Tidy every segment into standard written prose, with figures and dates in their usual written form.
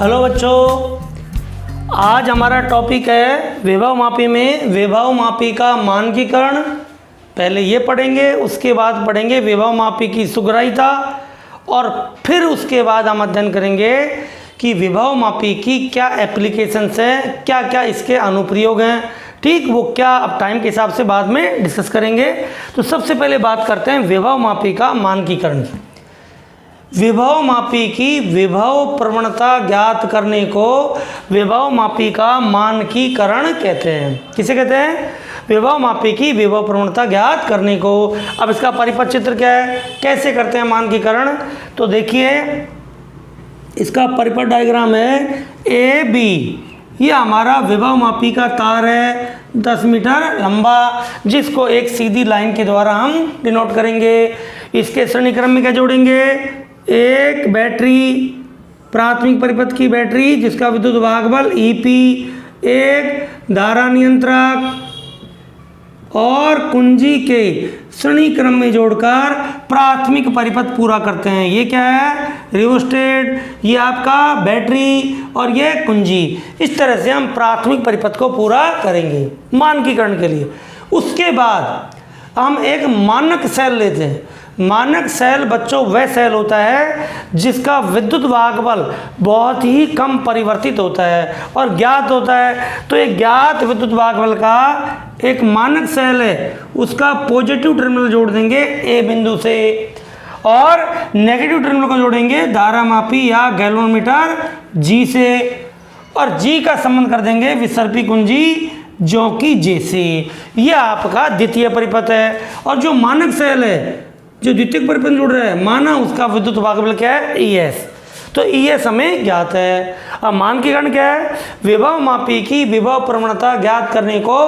Hello बच्चों, आज हमारा टॉपिक है विभव मापी में विभव मापी का मानकीकरण। पहले ये पढ़ेंगे, उसके बाद पढ़ेंगे विभव मापी की सुग्राह्यता और फिर उसके बाद हम अध्ययन करेंगे कि विभव मापी की क्या एप्लीकेशंस हैं, क्या क्या इसके अनुप्रयोग हैं। ठीक, वो क्या अब टाइम के हिसाब से बाद में डिस्कस करेंगे। तो सबसे पहले बात करते हैं विभव मापी का मानकीकरण। विभव मापी की विभव प्रवणता ज्ञात करने को विभव मापी का मानकीकरण कहते हैं। किसे कहते हैं? विभव मापी की विभव प्रवणता ज्ञात करने को। अब इसका परिपथ चित्र क्या है, कैसे करते हैं मानकीकरण? तो देखिए, इसका परिपथ डायग्राम है ए बी। ये हमारा विभव मापी का तार है 10 मीटर लंबा, जिसको एक सीधी लाइन के द्वारा हम डिनोट करेंगे। इसके श्रेणी क्रम में क्या जोड़ेंगे? एक बैटरी, प्राथमिक परिपथ की बैटरी जिसका विद्युत भागबल ईपी, एक धारा नियंत्रक और कुंजी के श्रेणी क्रम में जोड़कर प्राथमिक परिपथ पूरा करते हैं। ये क्या है? रियोस्टेट, ये आपका बैटरी और ये कुंजी। इस तरह से हम प्राथमिक परिपथ को पूरा करेंगे मानकीकरण के लिए। उसके बाद हम एक मानक सेल लेते हैं। मानक सेल बच्चों वह सेल होता है जिसका विद्युत भागबल बहुत ही कम परिवर्तित होता है और ज्ञात होता है। तो एक ज्ञात विद्युत भागबल का एक मानक सेल है, उसका पॉजिटिव टर्मिनल जोड़ देंगे ए बिंदु से और नेगेटिव टर्मिनल को जोड़ेंगे धारा मापी या गैल्वेनोमीटर जी से, और जी का संबंध कर देंगे विसर्पी कुंजी जो कि जे से। यह आपका द्वितीय परिपथ है। और जो मानक सेल है जो द्वितीय परिपथ जुड़ रहा है, माना उसका विद्युत भागबल क्या है? ईएस। तो ईएस हमें ज्ञात है। अब मानकीकरण क्या है? विभव मापी की विभव प्रवणता ज्ञात करने को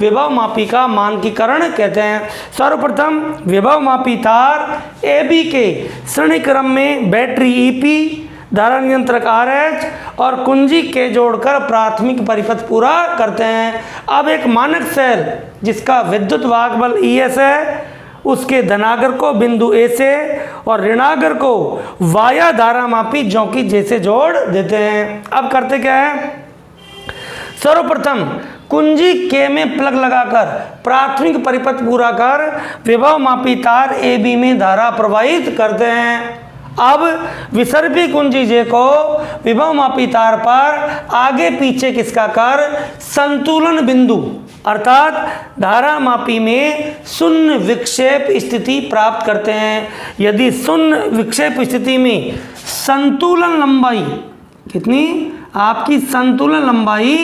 विभव मापी का मानकीकरण कहते हैं। सर्वप्रथम विभव मापी तार ए बी के श्रेणी क्रम में बैटरी ईपी, धारा नियंत्रक आरएच और कुंजी के जोड़कर प्राथमिक परिपथ पूरा करते हैं। अब एक मानक सेल जिसका विद्युत भागबल ईएस है, उसके धनागर को बिंदु ए से और ऋणागर को वाया धारा मापी जो कि जैसे जोड़ देते हैं। अब करते क्या है? सर्वप्रथम कुंजी के में प्लग लगाकर प्राथमिक परिपथ पूरा कर विभव मापी तार ए बी में धारा प्रवाहित करते हैं। अब विसर्पी कुंजी जे को विभव मापी तार पर आगे पीछे किसका कर संतुलन बिंदु अर्थात धारा मापी में शून्य विक्षेप स्थिति प्राप्त करते हैं। यदि शून्य विक्षेप स्थिति में संतुलन लंबाई कितनी? आपकी संतुलन लंबाई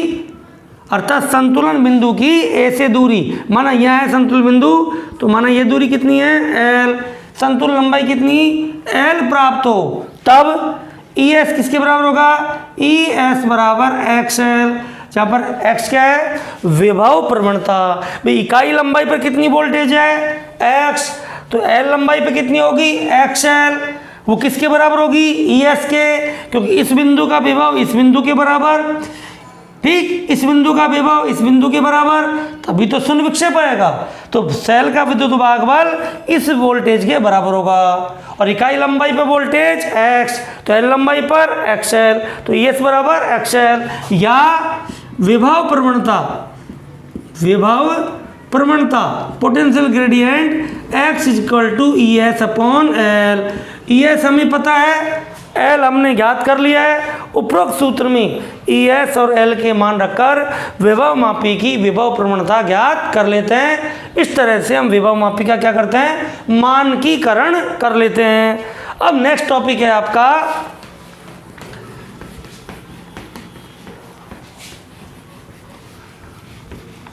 अर्थात संतुलन बिंदु की ए से दूरी, माना यह है संतुलन बिंदु, तो माना यह दूरी कितनी है? एल। संतुलन लंबाई कितनी? एल प्राप्त हो, तब ई एस किसके बराबर होगा? ई एस बराबर एक्स एल, जहाँ पर एक्स क्या है? विभव प्रवणता। भाई इकाई लंबाई पर कितनी वोल्टेज है? एक्स। तो एल लंबाई पर कितनी होगी? X L. वो किसके बराबर होगी? ई एस के, क्योंकि इस बिंदु का विभव इस बिंदु के बराबर, ठीक, इस बिंदु का विभव इस बिंदु के बराबर, तभी तो शून्य विक्षेप आएगा। तो सेल का विद्युत भागबल इस वोल्टेज के बराबर होगा और इकाई लंबाई पर वोल्टेज एक्स, तो एल लंबाई पर एक्स एल, तो ई एस बराबर एक्स एल। या विभव प्रवणता potential gradient x equal to E S upon l. E S हमें पता है, एल हमने ज्ञात कर लिया है। उपरोक्त सूत्र में ई एस और एल के मान रखकर विभव मापी की विभव प्रवणता ज्ञात कर लेते हैं। इस तरह से हम विभव मापी का क्या करते हैं? मानकीकरण कर लेते हैं। अब नेक्स्ट टॉपिक है आपका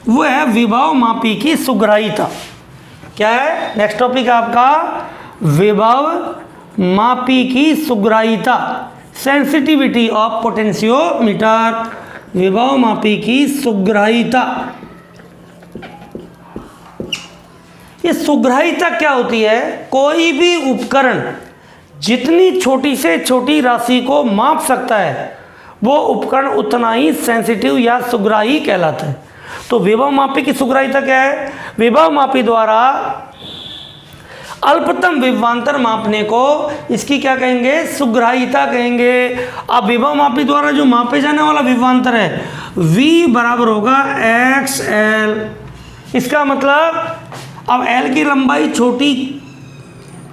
वो है विभव मापी की सुग्राह्यता। क्या है नेक्स्ट टॉपिक आपका? विभव मापी की सुग्राह्यता, सेंसिटिविटी ऑफ पोटेंशियोमीटर। विभव मापी की सुग्राह्यता। ये सुग्राह्यता क्या होती है? कोई भी उपकरण जितनी छोटी से छोटी राशि को माप सकता है वो उपकरण उतना ही सेंसिटिव या सुग्राही कहलाता है। तो विभव मापी की सुग्राह्यता क्या है? विभव मापी द्वारा अल्पतम विभवांतर मापने को इसकी क्या कहेंगे, सुग्राह्यता कहेंगे। अब विभव मापी द्वारा जो मापे जाने वाला विभवांतर है V बराबर होगा XL। इसका मतलब अब L की लंबाई छोटी,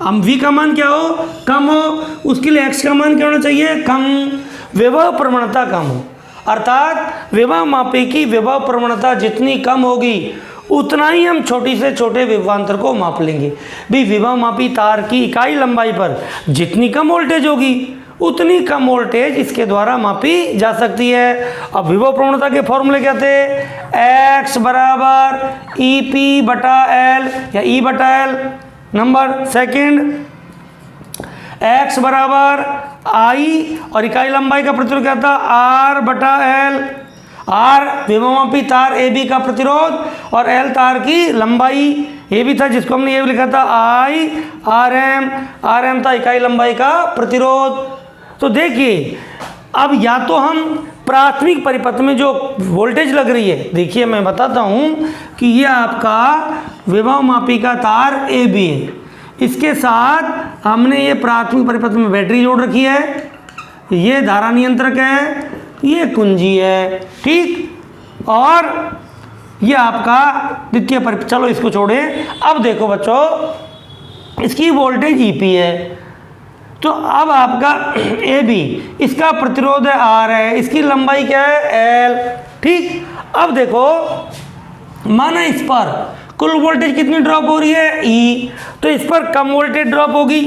हम V का मान क्या हो, कम हो, उसके लिए X का मान क्या होना चाहिए, कम। विभव प्रवणता कम हो, अर्थात विभव मापी की विभव प्रवणता जितनी कम होगी उतना ही हम छोटी से छोटे विभवांतर को माप लेंगे। भी विभव मापी तार की इकाई लंबाई पर जितनी कम वोल्टेज होगी उतनी कम वोल्टेज इसके द्वारा मापी जा सकती है। अब विभव प्रवणता के फॉर्मूले क्या थे, X बराबर EP बटा L या E बटा L। नंबर सेकंड, X बराबर I और इकाई लंबाई का प्रतिरोध क्या था, R बटा L। R विभवमापी तार AB का प्रतिरोध और L तार की लंबाई, ये भी था जिसको हमने ये भी लिखा था I RM। RM था इकाई लंबाई का प्रतिरोध। तो देखिए अब या तो हम प्राथमिक परिपथ में जो वोल्टेज लग रही है, देखिए मैं बताता हूँ कि ये आपका विभवमापी का तार AB है, इसके साथ हमने ये प्राथमिक परिपथ में बैटरी जोड़ रखी है, ये धारा नियंत्रक है, ये कुंजी है, ठीक। और ये आपका द्वितीय परिपथ, चलो इसको छोड़ें। अब देखो बच्चों इसकी वोल्टेज EP है, तो अब आपका AB, इसका प्रतिरोध है R है, इसकी लंबाई क्या है L, ठीक। अब देखो माना इस पर कुल वोल्टेज कितनी ड्रॉप हो रही है E, तो इस पर कम वोल्टेज ड्रॉप होगी,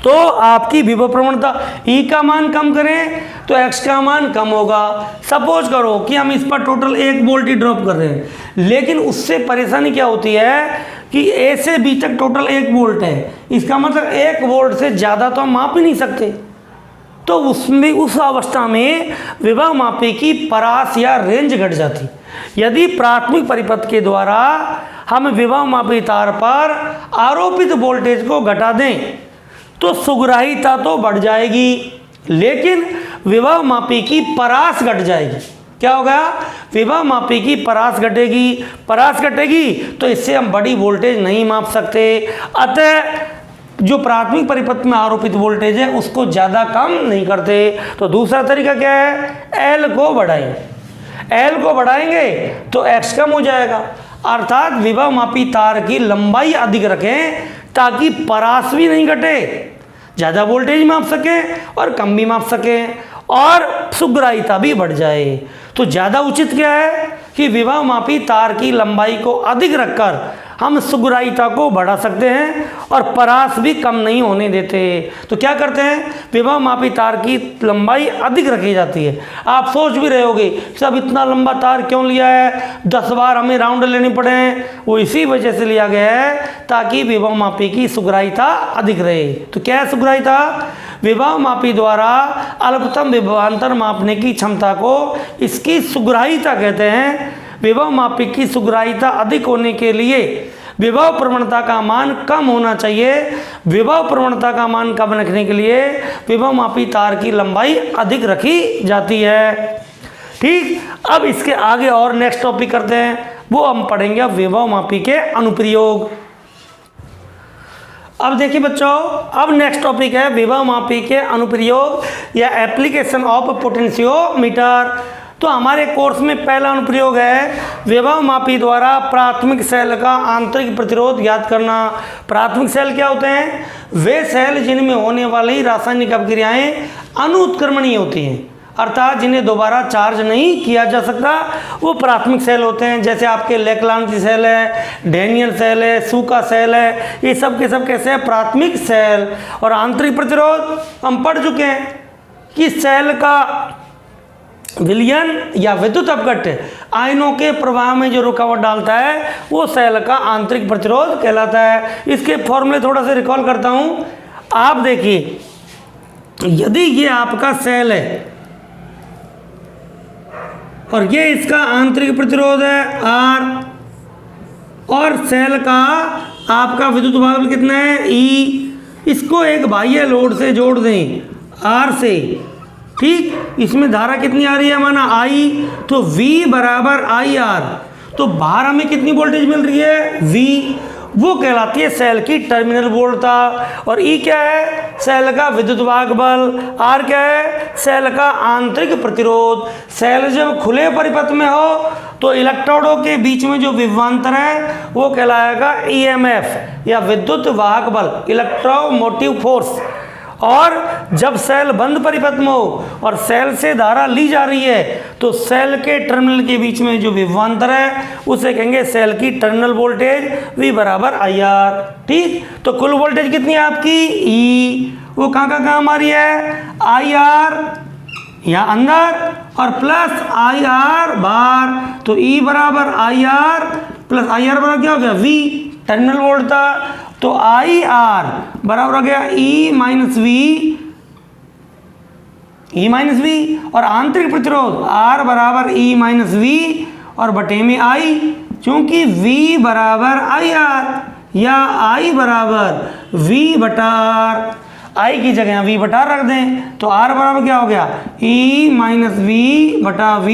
तो आपकी विभव प्रवणता E का मान कम करें तो X का मान कम होगा। सपोज करो कि हम इस पर टोटल 1 वोल्ट ही ड्रॉप कर रहे हैं, लेकिन उससे परेशानी क्या होती है कि A से B तक टोटल 1 वोल्ट है, इसका मतलब 1 वोल्ट से ज़्यादा तो हम माप ही नहीं सकते। तो उसमें उस अवस्था में विभव मापी की परास या रेंज घट जाती। यदि प्राथमिक परिपथ के द्वारा हम विभव मापी तार पर आरोपित वोल्टेज को घटा दें तो सुग्राह्यता तो बढ़ जाएगी, लेकिन विभव मापी की परास घट जाएगी। क्या होगा, विभव मापी की परास घटेगी, परास घटेगी तो इससे हम बड़ी वोल्टेज नहीं माप सकते। अतः जो प्राथमिक परिपथ में आरोपित वोल्टेज है उसको ज़्यादा कम नहीं करते। तो दूसरा तरीका क्या है, L को बढ़ाएंगे। L को बढ़ाएंगे तो X कम हो जाएगा, अर्थात विभव मापी तार की लंबाई अधिक रखें ताकि परास भी नहीं घटे, ज़्यादा वोल्टेज माप सकें और कम भी माप सकें, और सुग्राह्यता भी बढ़ जाए। तो ज़्यादा उचित क्या है कि विभव मापी तार की लंबाई को अधिक रखकर हम सुग्राह्यता को बढ़ा सकते हैं और परास भी कम नहीं होने देते। तो क्या करते हैं, विभव मापी तार की लंबाई अधिक रखी जाती है। आप सोच भी रहे होगे सब इतना लंबा तार क्यों लिया है, 10 बार हमें राउंड लेने पड़े हैं। वो इसी वजह से लिया गया है ताकि विभव मापी की सुग्राह्यता अधिक रहे। तो क्या है सुग्राह्यता, विभव मापी द्वारा अल्पतम विभवांतर मापने की क्षमता को इसकी सुग्राह्यता कहते हैं। विभव मापी की सुग्राह्यता अधिक होने के लिए विभव प्रवणता का मान कम होना चाहिए। विभव प्रवणता का मान कम रखने के लिए विभव मापी तार की लंबाई अधिक रखी जाती है, ठीक। अब इसके आगे और नेक्स्ट टॉपिक करते हैं, वो हम पढ़ेंगे अब विभव मापी के अनुप्रयोग। अब देखिए बच्चों, अब नेक्स्ट टॉपिक है विभव मापी के अनुप्रयोग या एप्लीकेशन ऑफ पोटेंशियोमीटर। तो हमारे कोर्स में पहला अनुप्रयोग है विभव मापी द्वारा प्राथमिक सेल का आंतरिक प्रतिरोध ज्ञात करना। प्राथमिक सेल क्या होते हैं, वे सेल जिनमें होने वाली रासायनिक अभिक्रियाएं अनुत्क्रमणीय होती हैं, अर्थात जिन्हें दोबारा चार्ज नहीं किया जा सकता, वो प्राथमिक सेल होते हैं। जैसे आपके लेकलांथी सेल है, डेनियल सेल है, सूका सेल है, ये सब के सब कैसे हैं, प्राथमिक सेल। और आंतरिक प्रतिरोध हम पढ़ चुके हैं कि सेल का विलयन या विद्युत अपघट्ट आयनों के प्रवाह में जो रुकावट डालता है वो सेल का आंतरिक प्रतिरोध कहलाता है। इसके फॉर्मूले थोड़ा सा रिकॉल करता हूँ। आप देखिए, यदि ये आपका सेल है और ये इसका आंतरिक प्रतिरोध है R, और सेल का आपका विद्युत बाहुल्य कितना है E, इसको एक बाह्य लोड से जोड़ दें R से, ठीक। इसमें धारा कितनी आ रही है माना I, तो V बराबर IR, तो बाहर हमें कितनी वोल्टेज मिल रही है V, वो कहलाती है सेल की टर्मिनल वोल्टता। और ई क्या है? सेल का विद्युत वाहक बल। आर क्या है? सेल का आंतरिक प्रतिरोध। सेल जब खुले परिपथ में हो तो इलेक्ट्रोडों के बीच में जो विभवांतर है वो कहलाएगा ईएमएफ या विद्युत वाहक बल, इलेक्ट्रोमोटिव फोर्स। और जब सेल बंद परिपथ में हो और सेल से धारा ली जा रही है तो सेल के टर्मिनल के बीच में जो विभवांतर है उसे कहेंगे सेल की टर्मिनल वोल्टेज V बराबर IR। ठीक, तो कुल वोल्टेज कितनी है आपकी? E, वो कहाँ हमारी है? IR यहाँ अंदर और प्लस IR बाहर, तो E बराबर IR प्लस IR बराबर क्या हो गया? V, टर्मिनल वोल्ट था। तो IR बराबर हो गया E माइनस वी और आंतरिक प्रतिरोध R बराबर E माइनस वी और बटे में I, क्योंकि V बराबर IR या I बराबर V बटा R। I की जगह V बटा रख दें तो R बराबर क्या हो गया? E माइनस वी बटा V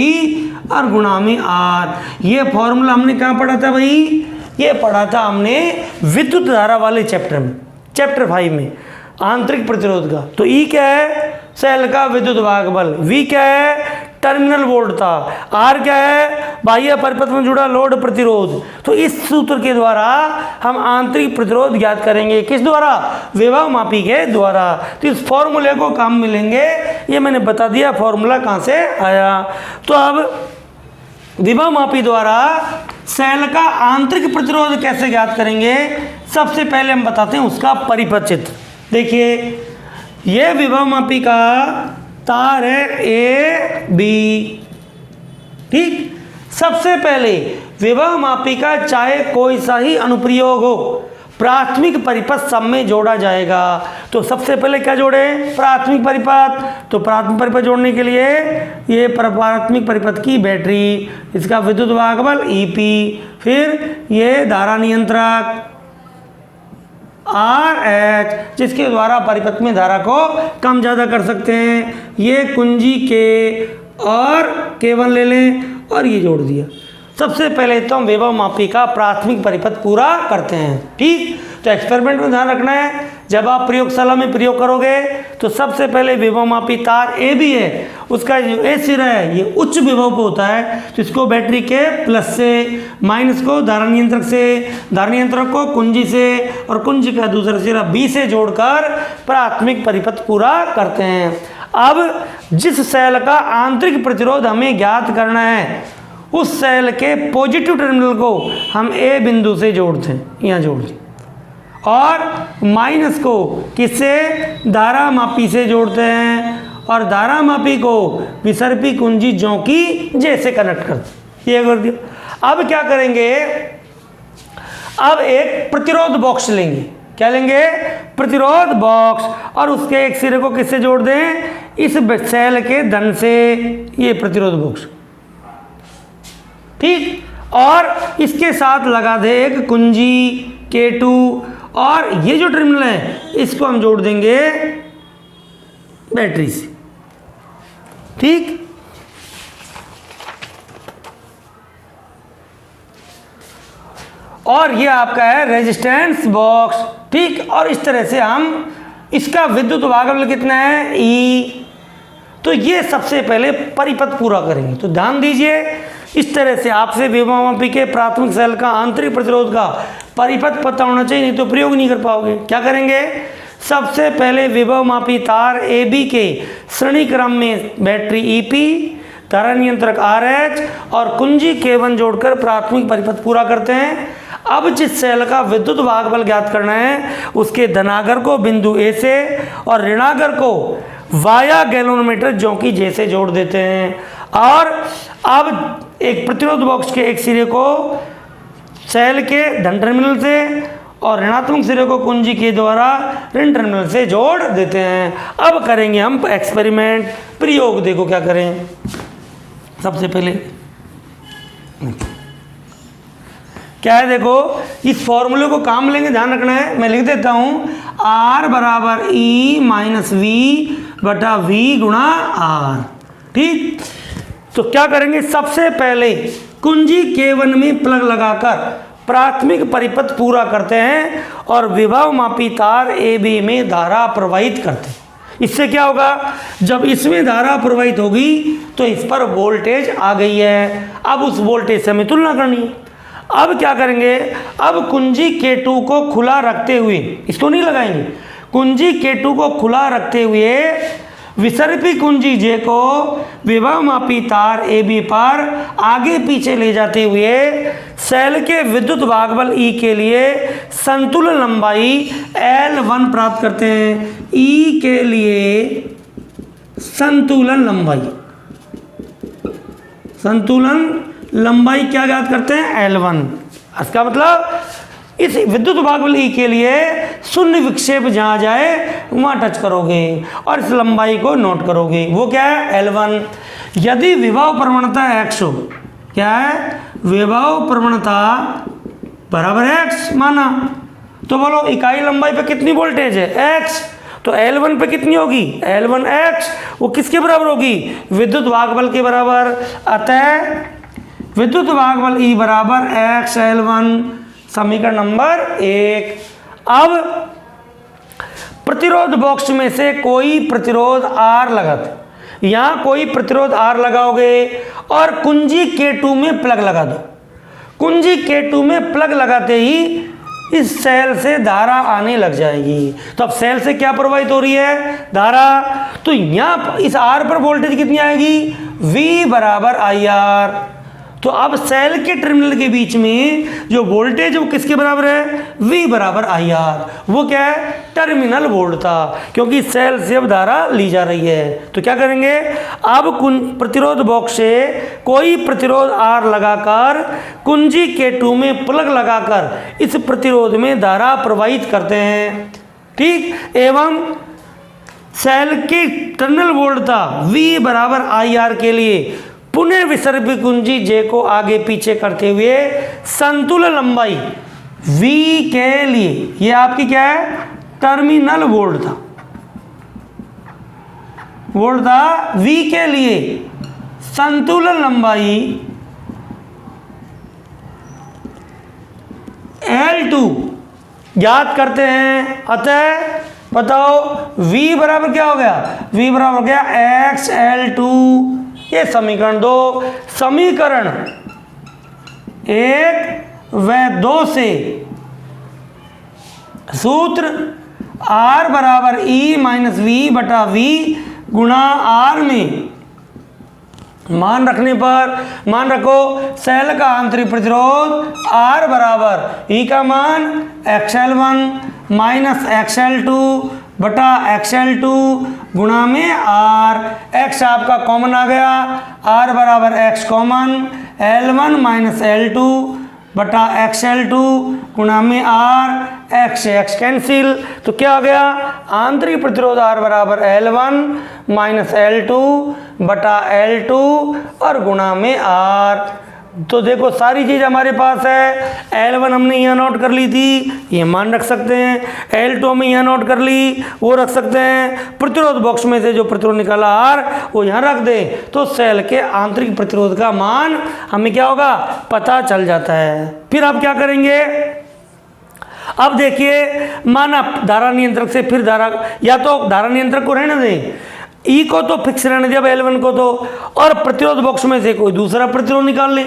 और गुणा में R। ये फॉर्मूला हमने कहाँ पढ़ा था भाई? ये पढ़ा था हमने विद्युत धारा वाले चैप्टर में, चैप्टर 5 में, आंतरिक प्रतिरोध का। तो E क्या है? सेल का विद्युत वाहक बल। V क्या है? टर्मिनल वोल्टता। R क्या है? बाह्य परिपथ में जुड़ा लोड प्रतिरोध। तो इस सूत्र के द्वारा हम आंतरिक प्रतिरोध ज्ञात करेंगे। किस द्वारा? विभव मापी के द्वारा। तो इस फॉर्मूले को काम मिलेंगे, ये मैंने बता दिया फॉर्मूला कहाँ से आया। तो अब विभव मापी द्वारा सेल का आंतरिक प्रतिरोध कैसे ज्ञात करेंगे? सबसे पहले हम बताते हैं उसका परिपथ चित्र। देखिए, ये विभव मापी का तार है A B। ठीक, सबसे पहले विभव मापी का चाहे कोई सा ही अनुप्रयोग हो, प्राथमिक परिपथ सब में जोड़ा जाएगा। तो सबसे पहले क्या जोड़े? प्राथमिक परिपथ। तो प्राथमिक परिपथ जोड़ने के लिए ये प्राथमिक परिपथ की बैटरी, इसका विद्युत वाहक बल EP, फिर ये धारा नियंत्रक RH जिसके द्वारा परिपथ में धारा को कम ज़्यादा कर सकते हैं, ये कुंजी K और K1 ले लें और ये जोड़ दिया। सबसे पहले तो हम विभव मापी का प्राथमिक परिपथ पूरा करते हैं। ठीक, तो एक्सपेरिमेंट में ध्यान रखना है, जब आप प्रयोगशाला में प्रयोग करोगे तो सबसे पहले विभव मापी तार A भी है, उसका जो A सिरा है ये उच्च विभव को होता है, तो इसको बैटरी के प्लस से, माइनस को धारा नियंत्रक से, धारा नियंत्रक को कुंजी से और कुंजी का दूसरा सिरा B से जोड़कर प्राथमिक परिपथ पूरा करते हैं। अब जिस सेल का आंतरिक प्रतिरोध हमें ज्ञात करना है उस सेल के पॉजिटिव टर्मिनल को हम A बिंदु से जोड़ते हैं, यहाँ जोड़ दें, और माइनस को किससे? धारा मापी से जोड़ते हैं और धारा मापी को विसर्पी कुंजी ज्यों की जैसे कनेक्ट करते। ये कर दिया। अब क्या करेंगे? अब एक प्रतिरोध बॉक्स लेंगे। क्या लेंगे? प्रतिरोध बॉक्स, और उसके एक सिरे को किससे जोड़ दें? इस सेल के धन से, ये प्रतिरोध बॉक्स। ठीक, और इसके साथ लगा दे एक कुंजी K2 और ये जो टर्मिनल है इसको हम जोड़ देंगे बैटरी से। ठीक, और ये आपका है रेजिस्टेंस बॉक्स। ठीक, और इस तरह से हम इसका विद्युत वाहक बल कितना है? E। तो ये सबसे पहले परिपथ पूरा करेंगे। तो ध्यान दीजिए, इस तरह से आपसे विभव मापी के प्राथमिक सेल का आंतरिक प्रतिरोध का परिपथ पता होना चाहिए, नहीं तो प्रयोग नहीं कर पाओगे। क्या करेंगे? सबसे पहले विभव मापी तार AB के श्रेणी क्रम में बैटरी EP, धारा नियंत्रक RH और कुंजी K1 जोड़कर प्राथमिक परिपथ पूरा करते हैं। अब जिस सेल का विद्युत वाहक बल ज्ञात करना है उसके धनागर को बिंदु A से और ऋणागर को वाया गैल्वेनोमीटर ज्यों की जैसे जोड़ देते हैं। और अब एक प्रतिरोध बॉक्स के एक सिरे को सेल के धन टर्मिनल से और ऋणात्मक सिरे को कुंजी के द्वारा ऋण टर्मिनल से जोड़ देते हैं। अब करेंगे हम एक्सपेरिमेंट, प्रयोग। देखो क्या करें। सबसे पहले क्या है? देखो, इस फॉर्मूले को काम लेंगे, ध्यान रखना है। मैं लिख देता हूँ, R बराबर E माइनस वी बटा V गुणा R। ठीक, तो क्या करेंगे? सबसे पहले कुंजी K1 में प्लग लगाकर प्राथमिक परिपथ पूरा करते हैं और विभव मापी तार AB में धारा प्रवाहित करते हैं। इससे क्या होगा, जब इसमें धारा प्रवाहित होगी तो इस पर वोल्टेज आ गई है। अब उस वोल्टेज से हमें तुलना करनी है। अब क्या करेंगे, अब कुंजी K2 को खुला रखते हुए, इसको नहीं लगाएंगे, कुंजी K2 को खुला रखते हुए विसर्पी कुंजी J को विभव मापी तार AB पर आगे पीछे ले जाते हुए सेल के विद्युत भागबल E के लिए संतुलन लंबाई L1 प्राप्त करते हैं। E के लिए संतुलन लंबाई क्या ज्ञात करते हैं, L1। इसका मतलब इस विद्युत भागबल E के लिए शून्य विक्षेप जहाँ जाए वहाँ टच करोगे और इस लंबाई को नोट करोगे, वो क्या है, L1। यदि विभव प्रवणता x हो, क्या है, विभव प्रवणता बराबर x माना, तो बोलो इकाई लंबाई पे कितनी वोल्टेज है, x, तो L1 पे कितनी होगी, L1x, वो किसके बराबर होगी, विद्युत भागबल के बराबर। अतः विद्युत भागबल E बराबर x L1, समीकरण नंबर 1। अब प्रतिरोध बॉक्स में से कोई प्रतिरोध R लगाते, यहाँ कोई प्रतिरोध R लगाओगे और कुंजी K2 में प्लग लगा दो। कुंजी K2 में प्लग लगाते ही इस सेल से धारा आने लग जाएगी। तो अब सेल से क्या प्रवाहित हो रही है, धारा, तो यहाँ इस R पर वोल्टेज कितनी आएगी, V बराबर IR। तो अब सेल के टर्मिनल के बीच में जो वोल्टेज है वो किसके बराबर है, V बराबर IR। वो क्या है, टर्मिनल वोल्ट था, क्योंकि सेल से अब धारा ली जा रही है। तो क्या करेंगे, अब प्रतिरोध बॉक्स से कोई प्रतिरोध R लगाकर कुंजी K2 में प्लग लगाकर इस प्रतिरोध में धारा प्रवाहित करते हैं, ठीक। एवं सेल की टर्मिनल वोल्टता V बराबर IR के लिए पुनः विसर्पी कुंजी J को आगे पीछे करते हुए संतुलन लंबाई V के लिए, ये आपकी क्या है, टर्मिनल वोल्ट था V के लिए संतुलन लंबाई L2 ज्ञात करते हैं। अतः बताओ V बराबर क्या हो गया, V बराबर हो गया x L2, ये समीकरण 2। समीकरण 1 व 2 से सूत्र R बराबर E माइनस V बटा V गुणा R में मान रखने पर, मान रखो सेल का आंतरिक प्रतिरोध R बराबर E का मान XL1 माइनस XL2 बटा XL2 गुणा में R। X आपका कॉमन आ गया, R बराबर X common, L1 minus L2 बटा XL2 गुणा में R, X से X कैंसिल, तो क्या हो गया, आंतरिक प्रतिरोध R बराबर L1 माइनस L2 बटा L2 और गुणा में R। तो देखो सारी चीज़ हमारे पास है। L1 हमने यहाँ नोट कर ली थी, ये मान रख सकते हैं। L2 हमने यहाँ नोट कर ली, वो रख सकते हैं। प्रतिरोध बॉक्स में से जो प्रतिरोध निकाला R वो यहाँ रख दे, तो सेल के आंतरिक प्रतिरोध का मान हमें क्या होगा, पता चल जाता है। फिर आप क्या करेंगे, अब देखिए माना धारा नियंत्रक से फिर धारा, या तो धारा नियंत्रक को रहने दें, ई को तो फिक्स रहने दिया L1 को तो, और प्रतिरोध बॉक्स में से कोई दूसरा प्रतिरोध निकाल लें।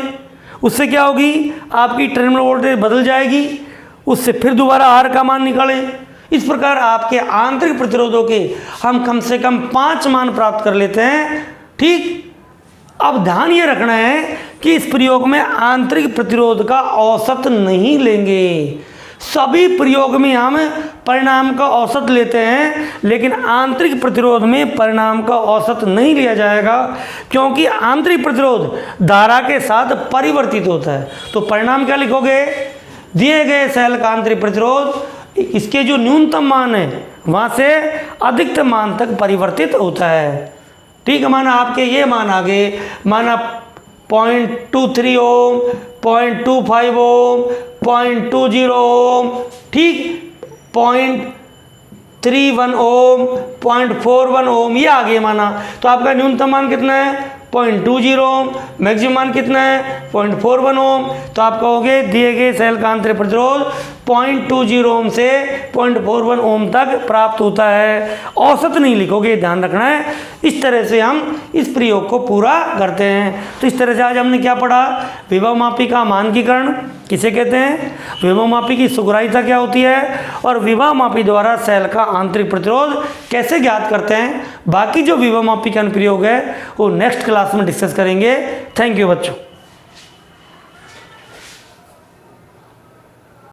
उससे क्या होगी, आपकी टर्मिनल वोल्टेज बदल जाएगी, उससे फिर दोबारा R का मान निकालें। इस प्रकार आपके आंतरिक प्रतिरोधों के हम कम से कम 5 मान प्राप्त कर लेते हैं, ठीक। अब ध्यान ये रखना है कि इस प्रयोग में आंतरिक प्रतिरोध का औसत नहीं लेंगे। सभी प्रयोग में हम परिणाम का औसत लेते हैं, लेकिन आंतरिक प्रतिरोध में परिणाम का औसत नहीं लिया जाएगा, क्योंकि आंतरिक प्रतिरोध धारा के साथ परिवर्तित होता है। तो परिणाम क्या लिखोगे, दिए गए सेल का आंतरिक प्रतिरोध इसके जो न्यूनतम मान है वहाँ से अधिकतम मान तक परिवर्तित होता है, ठीक है। माना आपके ये मान आ गए, माना 0.23 ओम, 0.25 ओम, 0.20 ओम, ठीक, 0.31 ओम, 0.41 ओम, ये आ गए माना। तो आपका न्यूनतम मान कितना है, 0.20 ओम, मैक्सिमम मान कितना है 0.41 ओम। तो आप कहोगे दिए गए सेल का आंतरिक प्रतिरोध 0.20 ओम से 0.41 ओम तक प्राप्त होता है। औसत नहीं लिखोगे, ध्यान रखना है। इस तरह से हम इस प्रयोग को पूरा करते हैं। तो इस तरह से आज हमने क्या पढ़ा, विभव मापी का मानकीकरण किसे कहते हैं, विभव मापी की सुग्राह्यता क्या होती है, और विभव मापी द्वारा सेल का आंतरिक प्रतिरोध कैसे ज्ञात करते हैं। बाकी जो विभव मापी का अनुप्रयोग है वो नेक्स्ट क्लास में डिस्कस करेंगे। थैंक यू बच्चों।